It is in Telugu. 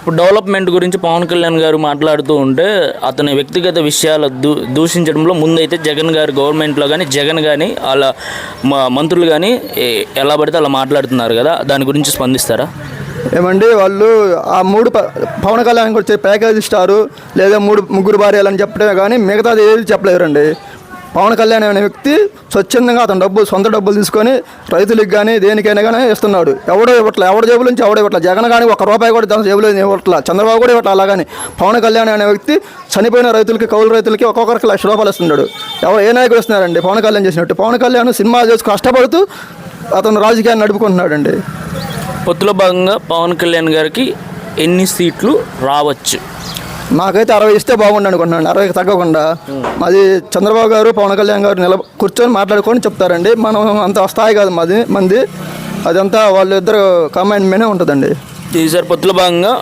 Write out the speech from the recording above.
ఇప్పుడు డెవలప్మెంట్ గురించి పవన్ కళ్యాణ్ గారు మాట్లాడుతూ ఉంటే అతని వ్యక్తిగత విషయాలు దూషించడంలో ముందైతే జగన్ గారు గవర్నమెంట్లో కానీ జగన్ కానీ వాళ్ళ మంత్రులు కానీ ఎలా పడితే అలా మాట్లాడుతున్నారు కదా, దాని గురించి స్పందిస్తారా? ఏమండి వాళ్ళు ఆ పవన్ కళ్యాణ్ వచ్చే ప్యాకేజ్ ఇస్తారు లేదా ముగ్గురు భార్యలని చెప్పడమే కానీ మిగతాది ఏది చెప్పలేరండి. పవన్ కళ్యాణ్ అనే వ్యక్తి స్వచ్ఛందంగా అతను సొంత డబ్బులు తీసుకొని రైతులకు కానీ దేనికైనా కానీ ఇస్తున్నాడు. ఎవడో ఇవ్వట్లా, ఎవడ జేబుల నుంచి ఎవడో ఇవ్వట్లా. జగన్ కానీ ₹1 కూడా తన జేబులో ఇవ్వట్లా, చంద్రబాబు కూడా ఇవ్వట్లా. అలాగని పవన్ కళ్యాణ్ అనే వ్యక్తి చనిపోయిన రైతులకి, కౌలు రైతులకి ఒక్కొక్కరికి ₹1,00,000 ఇస్తున్నాడు. ఏ నాయకుడు ఇస్తున్నారండి పవన్ కళ్యాణ్ చేసినట్టు? పవన్ కళ్యాణ్ సినిమా చేసి కష్టపడుతూ అతను రాజకీయాన్ని నడుపుకుంటున్నాడండి. పొత్తులో భాగంగా పవన్ కళ్యాణ్ గారికి ఎన్ని సీట్లు రావచ్చు? నాకైతే 60 ఇస్తే బాగుండు అనుకుంటున్నాను, 60కి తగ్గకుండా. మాది చంద్రబాబు గారు పవన్ కళ్యాణ్ గారు కూర్చొని మాట్లాడుకొని చెప్తారండి. మనం అంత స్థాయి కాదు మంది, అదంతా వాళ్ళిద్దరు కమాండ్ మీదే ఉంటుందండి. ఈసారి పొత్తులో భాగంగా